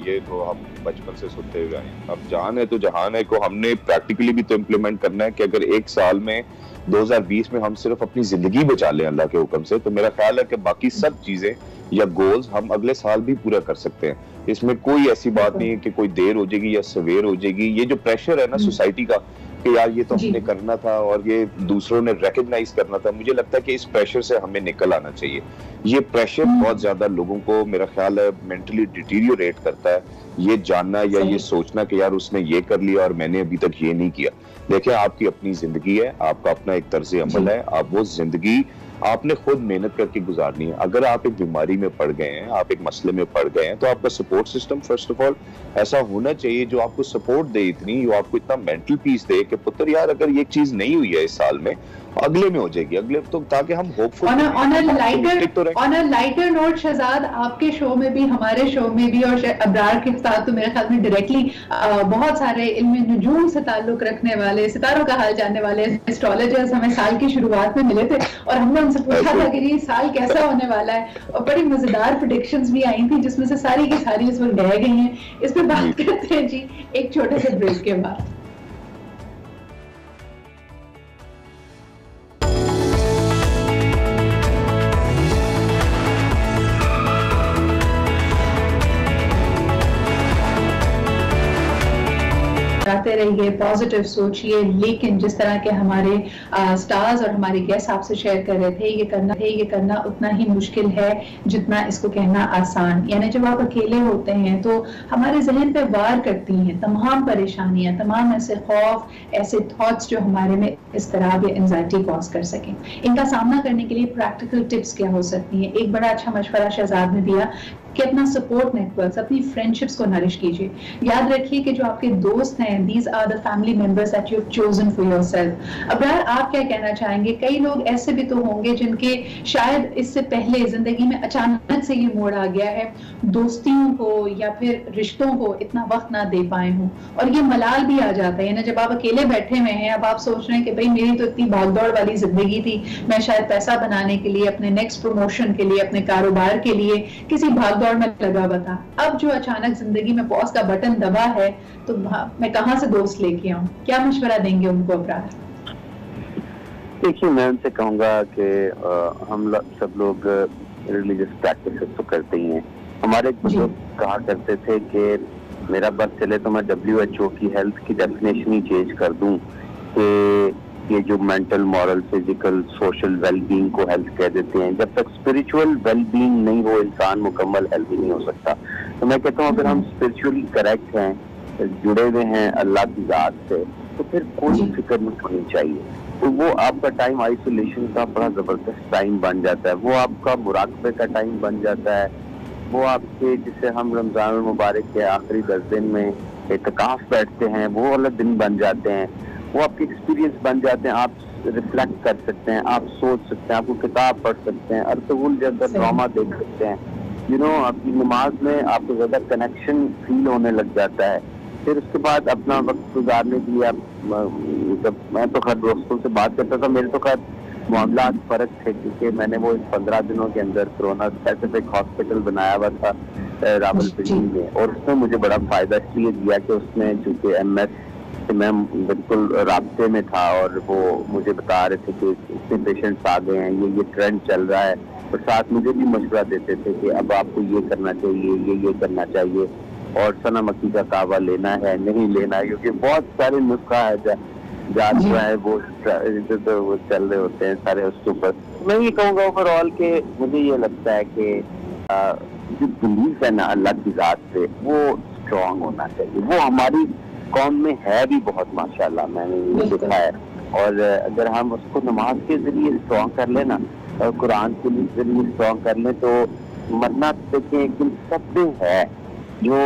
یہ تو ہم بچپن سے سنتے ہوئے آئے ہیں. اب جان ہے تو جہان ہے کو ہم نے پریکٹیکلی بھی تو امپلیمنٹ کرنا ہے کہ اگر ایک سال میں 2020 میں ہم صرف اپنی زندگی بچا لیں اللہ کے حکم سے، تو میرا خیال ہے کہ باقی سب چیزیں یا گولز ہم اگلے سال بھی پورا کر سکتے ہیں. اس میں کوئی ایسی بات نہیں ہے کہ کوئی دیر ہو جائے گی یا سویر ہو جائے گی. یہ جو پریشر ہے نا سوسائٹی کا کہ یار یہ تو ہم نے کرنا تھا اور یہ دوسروں نے ریکگنائز کرنا تھا، مجھے لگتا ہے کہ اس پریشر سے ہمیں نکل آنا چاہیے. یہ پریشر بہت زیادہ لوگوں کو میرا خیال ہے مینٹلی ڈیٹیریوریٹ کرتا ہے. یہ جاننا یا یہ سوچنا کہ یار اس نے یہ کر لیا اور میں نے ابھی تک یہ نہیں کیا. دیکھیں آپ کی اپنی زندگی ہے، آپ کا اپنا ایک طرز عمل ہے، آپ وہ زندگی آپ نے خود محنت کر کے گزارنی ہے. اگر آپ ایک بیماری میں پڑ گئے ہیں، آپ ایک مسئلے میں پڑ گئے ہیں، تو آپ کا support system first of all ایسا ہونا چاہیے جو آپ کو سپورٹ دے اتنی، جو آپ کو اتنا مینٹل پیس دے کہ پتر یار اگر یہ چیز نہیں ہوئی ہے اس سال میں، اگلے میں ہو جائے گی، اگلے تو تاکہ ہم hope full. On a lighter note Shahzad, آپ کے شو میں بھی، ہمارے شو میں بھی، اور ابرار کے ساتھ تو میرے خیال میں ڈائریکٹلی بہت سارے علم نجوم سے تعلق رکھنے والے، ستاروں کا حال جاننے والے اسٹرالوجرز ہمیں سال کی شروعات میں ملے تھے اور ہم نے ان سے پوچھا تھا کہ یہ سال کیسا ہونے والا ہے، اور بڑی مزیدار پریڈکشنز بھی آئی تھیں جس میں سے ساری کی ساری اس وقت رہ گئی ہیں. اس پہ بات کرتے ہیں جی ایک چھوٹے سے بریک کے بعد. آتے رہیے، پازیٹیو سوچئے، لیکن جس طرح کے ہمارے سٹارز اور ہمارے گیسٹ آپ سے شیئر کر رہے تھے، یہ کرنا اتنا ہی مشکل ہے جتنا اس کو کہنا آسان. یعنی جب آپ اکیلے ہوتے ہیں تو ہمارے ذہن پہ وار کرتی ہیں تمام پریشانیاں، تمام ایسے خوف، ایسے تھاٹس جو ہمارے میں اضطراب یا انزائٹی کاز کر سکیں. ان کا سامنا کرنے کے لیے پریکٹیکل ٹپس کیا ہو سکتی ہیں؟ ایک بڑا اچھا مشورہ شہزاد نے دیا کہ اپنا سپورٹ نیٹورکس, اپنی فرینڈشپس کو نرش کیجیے. یاد رکھیے کہ جو آپ کے دوست ہیں, these are the family members that you have chosen for yourself. Abrar, آپ کیا کہنا چاہیں گے؟ کئی لوگ ایسے بھی تو ہوں گے جن کے شاید اس سے پہلے زندگی میں اچانک سے یہ موڑ آ گیا ہے, دوستیوں کو یا پھر رشتوں کو اتنا وقت نہ دے پائے ہوں, اور یہ ملال بھی آ جاتا ہے نا جب آپ اکیلے بیٹھے ہوئے ہیں. اب آپ سوچ رہے ہیں کہ بھائی میری تو اتنی بھاگ دوڑ والی زندگی تھی, میں شاید پیسہ بنانے کے لیے, اپنے نیکسٹ پروموشن کے لیے, اپنے کاروبار کے لیے کسی بھاگ دوڑ میں لگا ہوا تھا. اب جو اچانک زندگی میں پاز کا بٹن دبا ہے تو میں کہاں سے دوست لے کے آؤں؟ کیا مشورہ دیں گے ان کو ابرار؟ دیکھیے, میں ان سے کہوں گا کہ ہم سب لوگ ریلیجس پریکٹسز تو کرتے ہی ہیں. ہمارے بزرگ کہا کرتے تھے کہ میرا بس چلے تو میں WHO کی ہیلتھ کی ڈیفینیشن ہی چینج کر دوں کہ یہ جو mental, moral, physical, social well being کو ہیلتھ کہہ دیتے ہیں. جب تک اسپرچل ویل بینگ نہیں ہو, انسان مکمل ہیلتھی نہیں ہو سکتا. تو میں کہتا ہوں اگر ہم اسپرچولی کریکٹ ہیں, جڑے ہوئے ہیں اللہ کی ذات سے, تو پھر کوئی فکر نہیں ہونی چاہیے. تو وہ آپ کا ٹائم آئسولیشن کا بڑا زبردست ٹائم بن جاتا ہے, وہ آپ کا مراقبے کا ٹائم بن جاتا ہے, وہ آپ کے جسے ہم رمضان المبارک کے آخری 10 دن میں اعتکاف بیٹھتے ہیں وہ والا دن بن جاتے ہیں, وہ آپ کے ایکسپیرینس بن جاتے ہیں. آپ ریفلیکٹ کر سکتے ہیں, آپ سوچ سکتے ہیں, آپ کو کتاب پڑھ سکتے ہیں, ارطغرل جیسا ڈرامہ دیکھ سکتے ہیں. آپ کی نماز میں آپ کو زیادہ کنیکشن فیل ہونے لگ جاتا ہے. پھر اس کے بعد اپنا وقت گزارنے کے لیے جب میں تو خیر دوستوں سے بات کرتا تھا, میرے تو خیر معاملات فرق تھے کیونکہ میں نے وہ 15 دنوں کے اندر کورونا اسپیسیفک ہاسپٹل بنایا ہوا تھا راول پنڈی میں, اور اس میں مجھے بڑا فائدہ اس لیے دیا کہ اس میں چونکہ MS سے میں بالکل رابطے میں تھا, اور وہ مجھے بتا رہے تھے کہ اتنے پیشنٹس آ گئے ہیں, یہ ٹرینڈ چل رہا ہے, اور ساتھ مجھے بھی مشورہ دیتے تھے کہ اب آپ کو یہ کرنا چاہیے, یہ کرنا چاہیے, اور سنا مکی کا کعوہ لینا ہے نہیں لینا ہے, کیونکہ بہت سارے نسخہ ہے جات جو ہے وہ چل رہے ہوتے ہیں سارے اس کے اوپر. میں یہ کہوں گا اوور آل کہ مجھے یہ لگتا ہے کہ جو بلیف ہے نا اللہ کی ذات سے, وہ اسٹرانگ ہونا چاہیے. وہ ہماری قوم میں ہے بھی بہت ماشاءاللہ, میں نے یہ دیکھا ہے. اور اگر ہم اس کو نماز کے ذریعے اسٹرانگ کر لیں نا, اور قرآن کے ذریعے اسٹرانگ کر لیں, تو مرنا دیکھیں ایک دن سب میں ہے. جو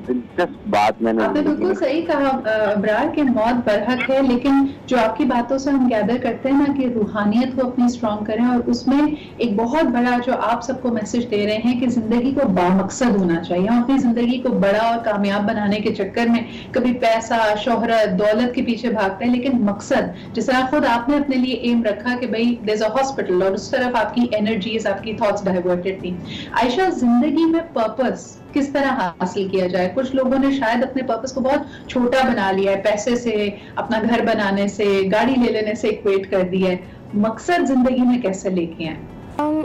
دلچسپ بات میں نے, آپ نے بالکل صحیح کہا ابرار کہ موت برحق ہے, لیکن جو آپ کی باتوں سے ہم گیدر کرتے ہیں نا کہ روحانیت کو اپنی اسٹرانگ کریں, اور اس میں ایک بہت بڑا جو آپ سب کو میسج دے رہے ہیں کہ زندگی کو بامقصد ہونا چاہیے. ہم اپنی زندگی کو بڑا اور کامیاب بنانے کے چکر میں کبھی پیسہ, شہرت, دولت کے پیچھے بھاگتے ہیں, لیکن مقصد جس طرح خود آپ نے اپنے لیے ایم رکھا کہ بھائی دیر از اے ہاسپٹل, اور اس طرف آپ کی انرجیز, آپ کی تھاٹس ڈائیورٹڈ تھی. عائشہ, زندگی میں پرپس کس طرح حاصل کیا جائے؟ کچھ لوگوں نے شاید اپنے پرپس کو بہت چھوٹا بنا لیا ہے, پیسے سے, اپنا گھر بنانے سے, گاڑی لے لینے سے اکویٹ کر دیا ہے. مقصد زندگی میں کیسے لے کے آئیں؟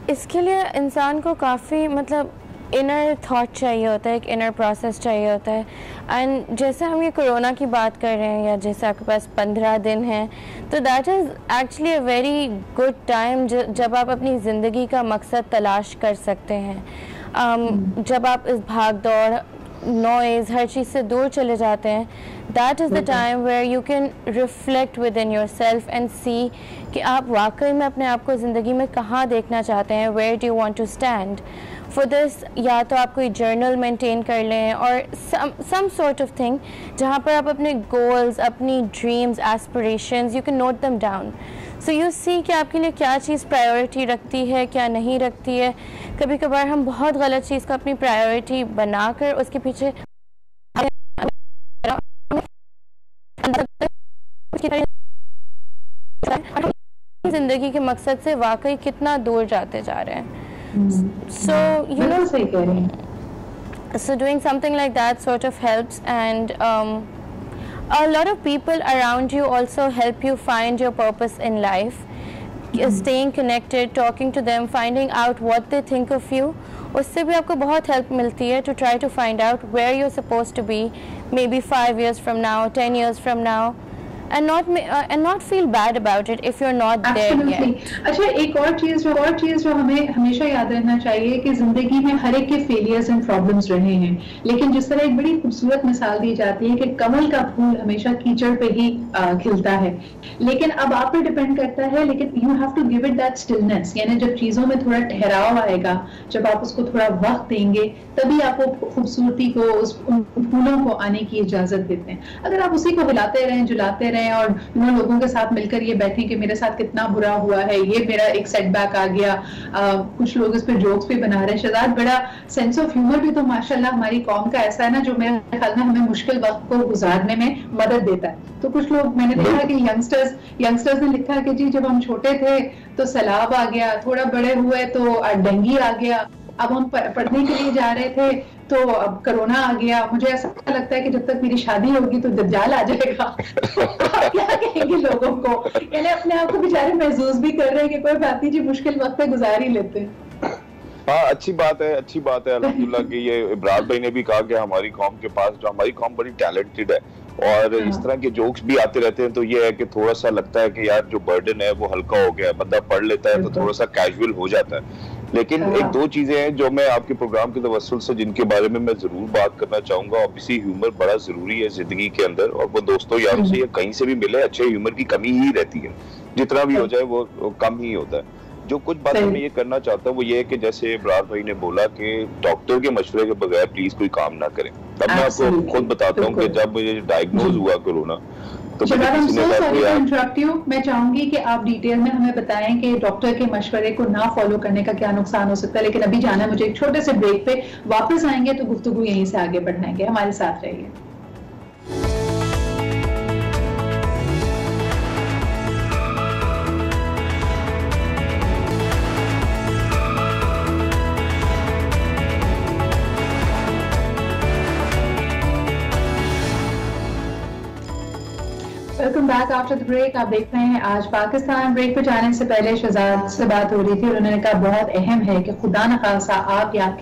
اس کے لیے انسان کو کافی انر تھاٹ چاہیے ہوتا ہے, ایک انر پروسیس چاہیے ہوتا ہے. اینڈ جیسے ہم یہ کورونا کی بات کر رہے ہیں, یا جیسے آپ کے پاس 15 دن ہیں, تو that is actually a very good time جب آپ اپنی زندگی کا مقصد تلاش کر سکتے ہیں. جب آپ اس بھاگ دوڑ, نوائز, ہر چیز سے دور چلے جاتے ہیں, that is the time where you can reflect within yourself and see کہ آپ واقعی میں اپنے آپ کو زندگی میں کہاں دیکھنا چاہتے ہیں, where do you want to stand. For this یا تو آپ کوئی جرنل مینٹین کر لیں, اور سم سارٹ آف تھنگ جہاں پر آپ اپنے گولز, اپنی dreams, aspirations, you can not them down. So you see کہ آپ کے لیے کیا چیز پرائیورٹی رکھتی ہے, کیا نہیں رکھتی ہے. کبھی کبھار ہم بہت غلط چیز کو اپنی پرائیورٹی بنا کر اس کے پیچھے زندگی کے مقصد سے واقعی کتنا دور جاتے جا رہے ہیں. So you know, so doing something like that sort of helps, and a lot of people around you also help you find your purpose in life. Staying connected, talking to them, finding out what they think of you, اس سے بھی آپ کو بہت help ملتی ہے to try to find out where you're supposed to be maybe 5 years from now, 10 years from now. and not feel bad about it if you're not there yet. اچھا ایک اور چیز جو ہمیں ہمیشہ یاد رکھنا چاہیے کہ زندگی میں ہر ایک کے فیلیئرز اینڈ پرابلمز رہے ہیں، لیکن جس طرح ایک بڑی خوبصورت مثال دی جاتی ہے کہ کمل کا پھول ہمیشہ کیچڑ پہ ہی کھلتا ہے، لیکن اب آپ پہ ڈیپینڈ کرتا ہے، لیکن you have to give it that stillness, یعنی جب چیزوں میں تھوڑا ٹھہراؤ آئے گا، جب آپ اس کو تھوڑا وقت دیں گے تبھی آپ کو خوبصورتی کو ان پھولوں کو آنے کی اجازت دیتے ہیں. اگر آپ اسی کو ہلاتے رہیں جلاتے رہیں اور لوگوں کے ساتھ مل کر یہ بیٹھیں کہ میرے ساتھ کتنا برا ہوا ہے، یہ میرا ایک سیٹ بیک آ گیا، کچھ لوگ اس پہ جوکس بھی بنا رہے ہیں. شہزاد بڑا سینس آف ہیومر بھی تو ماشاءاللہ ہماری قوم کا ایسا ہے نا جو میرے خیال میں ہمیں مشکل وقت کو گزارنے میں مدد دیتا ہے. تو کچھ لوگ میں نے دیکھا کہ ینگسٹرز نے لکھا کہ جی جب ہم چھوٹے تھے تو سیلاب آ گیا، تھوڑا بڑے ہوئے تو ڈینگی آ گیا، اب ہم پڑھنے کے لیے جا رہے تھے تو اب کرونا آ گیا. مجھے ایسا لگتا ہے کہ جب تک میری شادی ہوگی تو دجال آ جائے گا. کیا کہیں گے لوگوں کو؟ یعنی اپنے آپ کو بیچارے محسوس بھی کر رہے ہیں کہ کوئی بات نہیں جی مشکل وقت پہ گزار ہی لیتے ہیں. ہاں اچھی بات ہے الحمدللہ کہ یہ ابرار بھائی نے بھی کہا کہ ہماری قوم کے پاس جو ہماری قوم بڑی ٹیلنٹڈ ہے اور اس طرح کے جوکس بھی آتے رہتے ہیں، تو یہ ہے کہ تھوڑا سا لگتا ہے کہ یار جو برڈن ہے وہ ہلکا ہو گیا، بندہ پڑھ لیتا ہے تو تھوڑا سا کیجول ہو جاتا ہے. لیکن ایک دو چیزیں ہیں جو میں آپ کے پروگرام کے توسل سے جن کے بارے میں ضرور بات کرنا چاہوں گا. obviously ہیومر بڑا ضروری ہے زندگی کے اندر، اور وہ دوستوں یاروں سے کہیں سے بھی ملے اچھے ہیومر کی کمی ہی رہتی ہے، جتنا بھی ہو جائے وہ کم ہی ہوتا ہے. جو کچھ باتیں میں یہ کرنا چاہتا ہوں وہ یہ ہے کہ جیسے ابرار بھائی نے بولا کہ ڈاکٹر کے مشورے کے بغیر پلیز کوئی کام نہ کریں. اب میں آپ کو خود بتاتا ہوں کہ جب مجھے ڈائگنوز ہوا کورونا تو میں چاہوں گی کہ آپ ڈیٹیل میں ہمیں بتائیں کہ ڈاکٹر کے مشورے کو نہ فالو کرنے کا کیا نقصان ہو سکتا ہے. لیکن ابھی جانا ہے مجھے ایک چھوٹے سے بریک پہ، واپس آئیں گے تو گفتگو یہیں سے آگے بڑھائیں گے. ہمارے ساتھ رہیے. Welcome back after the break. آپ دیکھ رہے ہیں آج پاکستان. بریک پہ جانے سے پہلے شہزاد سے بات ہو رہی تھی اور انہوں نے کہا بہت اہم ہے کہ خدا نخواستہ آپ یا آپ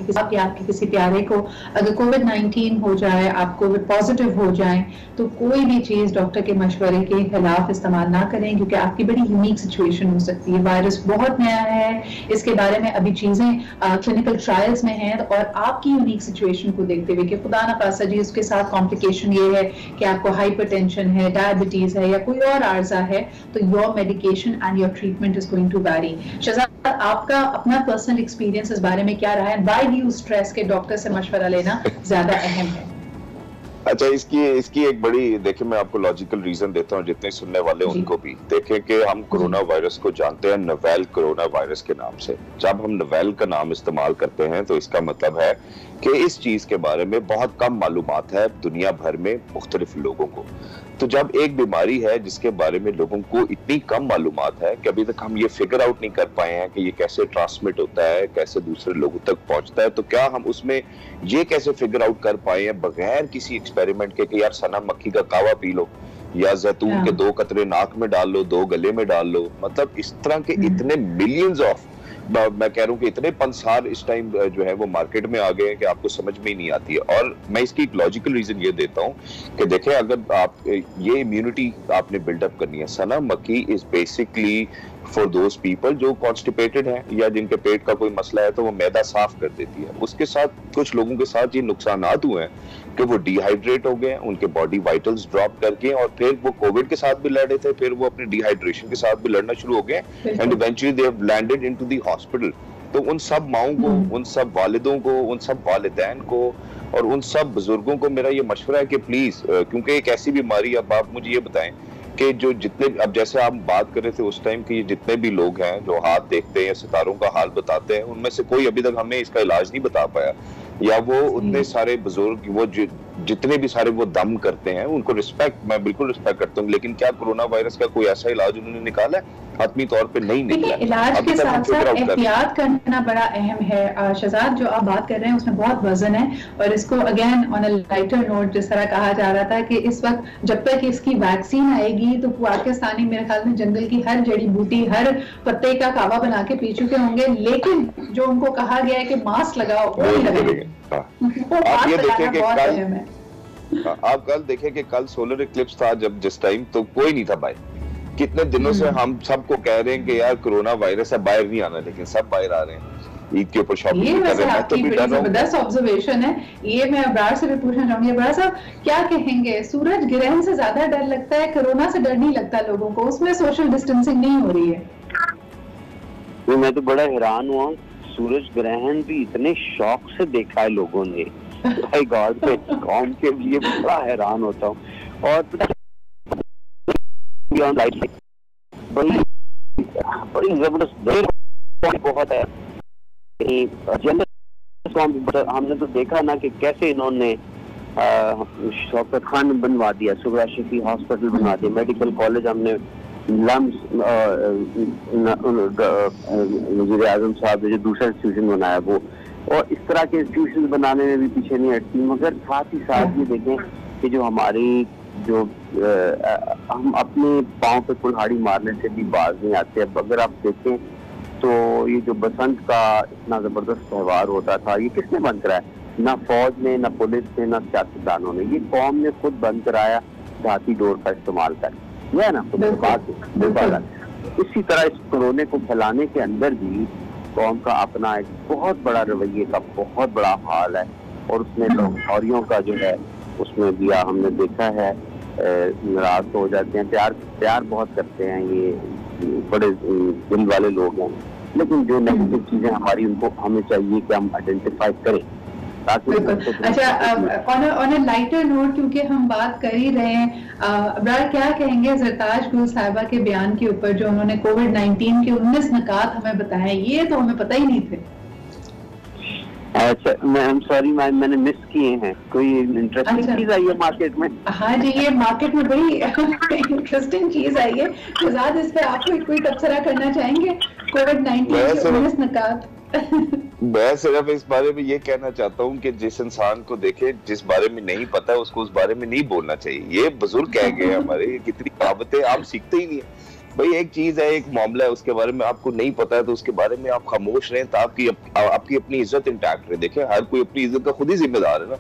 کے کسی پیارے کو اگر کووڈ-19 ہو جائے، آپ کووڈ پازیٹیو ہو جائیں تو کوئی بھی چیز ڈاکٹر کے مشورے کے خلاف استعمال نہ کریں، کیونکہ آپ کی بڑی یونیک سچویشن ہو سکتی ہے. وائرس بہت نیا ہے، اس کے بارے میں ابھی چیزیں کلینکل ٹرائلز میں ہیں، اور آپ کی یونیک سچویشن کو دیکھتے ہوئے کہ خدا نخواستہ جی اس کے ساتھ کمپلیکیشن یہ ہے کہ آپ کو ہائپر ٹینشن ہے، ڈائبٹیز ہے یا کوئی اور عارضہ ہے، تو your medication and your treatment is going to vary. Shahzad آپ کا اپنا پرسنل ایکسپیرینس اس بارے میں کیا رہا ہے؟ وائی ڈو یو اسٹریس کہ ڈاکٹر سے مشورہ لینا زیادہ اہم ہے؟ اچھا اس کی ایک بڑی دیکھیں میں آپ کو لاجیکل ریزن دیتا ہوں جتنے سننے والے ان کو بھی. دیکھیں کہ ہم کرونا وائرس کو جانتے ہیں نویل کرونا وائرس کے نام سے. جب ہم نویل کا نام استعمال کرتے ہیں تو اس کا مطلب ہے کہ اس چیز کے بارے میں بہت کم معلومات ہے دنیا بھر میں مختلف لوگوں کو. تو جب ایک بیماری ہے جس کے بارے میں لوگوں کو اتنی کم معلومات ہے کہ ابھی تک ہم یہ فگر آؤٹ نہیں کر پائے ہیں کہ یہ کیسے ٹرانسمٹ ہوتا ہے، کیسے دوسرے لوگوں تک پہنچتا ہے، تو کیا ہم اس میں یہ کیسے فگر آؤٹ کر پائے ہیں بغیر کسی ایکسپیریمنٹ کے کہ یار سنا مکھی کا کعوہ پی لو یا زیتون کے 2 قطرے ناک میں ڈال لو، 2 گلے میں ڈال لو. مطلب اس طرح کے اتنے ملینز آف، میں کہہ رہا ہوں کہ اتنے پنسار اس ٹائم جو ہے وہ مارکیٹ میں آ گئے ہیں کہ آپ کو سمجھ میں ہی نہیں آتی ہے. اور میں اس کی ایک لاجیکل ریزن یہ دیتا ہوں کہ دیکھیں اگر آپ یہ امیونٹی آپ نے بلڈ اپ کرنی ہے، سنا مکھی is basically for those people جو کانسٹیپیٹڈ ہیں یا جن کے پیٹ کا کوئی مسئلہ ہے تو وہ معدہ صاف کر دیتی ہے. اس کے ساتھ کچھ لوگوں کے ساتھ یہ نقصانات ہوئے ہیں کہ وہ ڈی ہائیڈریٹ ہو گئے، ان کے باڈی وائٹلز ڈراپ کر کے، اور پھر وہ کووڈ کے ساتھ بھی لڑ رہے تھے، پھر وہ اپنی ڈی ہائیڈریشن کے ساتھ بھی لڑنا شروع ہو گئے and eventually they have landed into the hospital. تو ان سب ماؤں کو، ان سب والدوں کو، ان سب والدین کو اور ان سب بزرگوں کو میرا یہ مشورہ ہے کہ پلیز، کیونکہ ایک ایسی بیماری، اب آپ مجھے یہ بتائیں کہ جو جتنے، اب جیسے آپ بات کر رہے تھے اس ٹائم کہ جتنے بھی لوگ ہیں جو ہاتھ دیکھتے ہیں یا ستاروں کا حال بتاتے ہیں، ان میں سے کوئی ابھی تک ہمیں اس کا علاج نہیں بتا پایا، یا وہ اتنے سارے بزرگ وہ جتنے بھی سارے وہ دم کرتے ہیں ان کو رسپیکٹ، میں بالکل رسپیکٹ کرتا ہوں، لیکن کیا کرونا وائرس کا کوئی ایسا علاج انہوں نے نکالا ہے؟ حتمی طور پہ نہیں نکلا. علاج کے ساتھ ساتھ احتیاط کرنا بڑا اہم ہے. شہزاد جو آپ بات کر رہے ہیں اس میں بہت وزن ہے، اور اس کو again on a lighter note جس طرح کہا جا رہا تھا کہ اس وقت جب تک اس کی ویکسین آئے گی تو پاکستانی میرے خیال میں جنگل کی ہر جڑی بوٹی، ہر پتے کا کعوہ بنا کے پی چکے ہوں گے، لیکن جو ان کو کہا گیا ہے کہ ماسک لگاؤ وہ نہیں لگائیں گے. آپ یہ دیکھیں کہ آپ کل دیکھیں کہ کل سولر ایکلپس تھا جس ٹائم تو کوئی نہیں تھا باہر. کتنے دنوں سے ہم سب کو کہہ رہے ہیں کہ یار کرونا وائرس ہے باہر نہیں آنا, لیکن سب باہر آ رہے ہیں عید کے اوپر شاپنگ کر رہے ہیں. تو بھی ڈر رہا ہوں. زبردست آبزرویشن ہے یہ. میں ابرار سے بھی پوچھنا چاہوں گی, ابرار صاحب کیا کہیں گے, سورج گرہن سے زیادہ ڈر لگتا ہے, کرونا سے ڈر نہیں لگتا لوگوں کو, اس میں سوشل ڈسٹینسنگ نہیں ہو رہی ہے؟ میں تو بڑا حیران ہوا, سورج گرہن بھی اتنے شوق سے دیکھا ہے لوگوں نے, بھائی گاڈ میں قوم کے لیے بڑا حیران ہوتا ہوں. اور بڑی زبردست بہت ہے. ہم نے تو دیکھا نا کہ کیسے انہوں نے شوکت خان بنوا دیا, سبرا شفی ہاسپٹل بنا دیا, میڈیکل کالج ہم نے وزیر اعظم صاحب نے جو دوسرا انسٹیٹیوشن بنایا وہ, اور اس طرح کے انسٹیٹیوشن بنانے میں بھی پیچھے نہیں ہٹتی. مگر ساتھ ہی ساتھ یہ دیکھیں کہ جو ہماری ہم اپنے پاؤں پہ کلہاڑی مارنے سے بھی باز نہیں آتے. اب اگر آپ دیکھیں تو یہ جو بسنت کا اتنا زبردست تہوار ہوتا تھا, یہ کس نے بند کرایا؟ نہ فوج نے, نہ پولیس نے, نہ سیاستدانوں نے, یہ قوم نے خود بند کرایا دھاتی ڈور کا استعمال کر. یہ ہے نا بات. اسی طرح اس کورونے کو پھیلانے کے اندر بھی قوم کا اپنا ایک بہت بڑا رویے کا بہت بڑا حال ہے, اور اس میں لاہوریوں کا جو ہے اس میں بھی ہم نے دیکھا ہے ناراض ہو جاتے ہیں. پیار بہت کرتے ہیں, یہ بڑے دل والے لوگ ہیں, لیکن جو نیگیٹو چیزیں ہماری ان کو ہمیں چاہیے کہ ہم آئیڈینٹیفائی کریں. اچھا, آن اے لائٹر نوٹ کیونکہ ہم بات کر ہی رہے ہیں, ابرار کیا کہیں گے زرتاج گل صاحبہ کے بیان کے اوپر جو انہوں نے کووڈ-19 کے 19 نکات ہمیں بتائے, یہ تو ہمیں پتہ ہی نہیں تھے. اچھا, میں سوری میں نے مس کیے ہیں. کوئی انٹرسٹنگ چیز آئی ہے مارکیٹ میں؟ ہاں جی, یہ مارکیٹ میں بڑی انٹرسٹنگ چیز آئی ہے. شہزاد اس پہ آپ کو کوئی تبصرہ کرنا چاہیں گے کووڈ-19 کے 19 نکات؟ میں صرف اس بارے میں یہ کہنا چاہتا ہوں کہ جس انسان کو دیکھے جس بارے میں نہیں پتا اس کو اس بارے میں نہیں بولنا چاہیے. یہ بزرگ کہہ گئے ہمارے, یہ کتنی کہاوتیں آپ سیکھتے ہی نہیں ہیں. بھائی ایک چیز ہے, ایک معاملہ ہے, اس کے بارے میں آپ کو نہیں پتا ہے تو اس کے بارے میں آپ خاموش رہیں تاکہ آپ کی اپنی عزت انٹیکٹ رہے. دیکھیں ہر کوئی اپنی عزت کا خود ہی ذمہ دار ہے نا.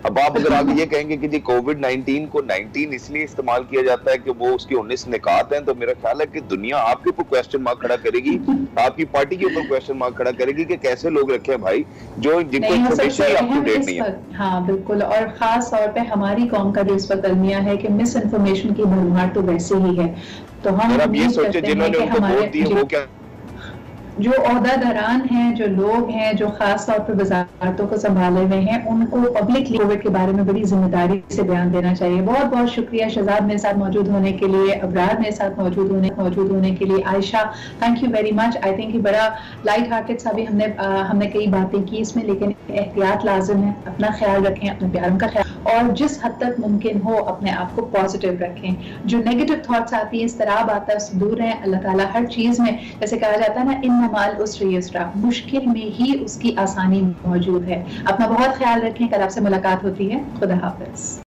اب آپ اگر آگے یہ کہیں گے کہ جی کووڈ-19 کو 19 اس لیے استعمال کیا جاتا ہے کہ وہ اس کے 19 نکات ہیں, تو میرا خیال ہے کہ دنیا آپ کے اوپر کویسچن مارک کھڑا کرے گی, آپ کی پارٹی کے اوپر کویسچن مارک کھڑا کرے گی کہ کیسے لوگ رکھے ہیں بھائی جو جن کو انفارمیشن ہی اپ ٹو ڈیٹ نہیں ہے. ہاں بالکل, اور خاص طور پہ ہماری قوم کا جو اس وقت المیہ ہے کہ مس انفارمیشن کی بھرمار تو ویسے ہی ہے. تو ہم اب یہ سوچیں جنہوں نے ان کو ووٹ دیے وہ کیا, جو عہدہ داران ہیں, جو لوگ ہیں جو خاص طور پہ وزارتوں کو سنبھالے ہوئے ہیں, ان کو پبلکلی کووڈ کے بارے میں بڑی ذمہ داری سے بیان دینا چاہیے. بہت بہت شکریہ شہزاد میرے ساتھ موجود ہونے کے لیے, ابرار میرے ساتھ موجود ہونے کے لیے, Ayesha thank you very much. I think بڑا لائٹ ہارٹڈ سا بھی ہم نے کئی باتیں کی اس میں, لیکن احتیاط لازم ہے. اپنا خیال رکھیں, اپنے پیاروں کا خیال, اور جس حد تک ممکن ہو اپنے آپ کو پازیٹیو رکھیں. جو نیگیٹو تھاٹس آتی ہیں, اضطراب آتا ہے, اس سے دور رہیں. اللہ تعالیٰ ہر چیز میں جیسے کہا جاتا ہے نا, ان مال عسر یسرا, مشکل میں ہی اس کی آسانی موجود ہے. اپنا بہت خیال رکھیں. کل آپ سے ملاقات ہوتی ہے. خدا حافظ.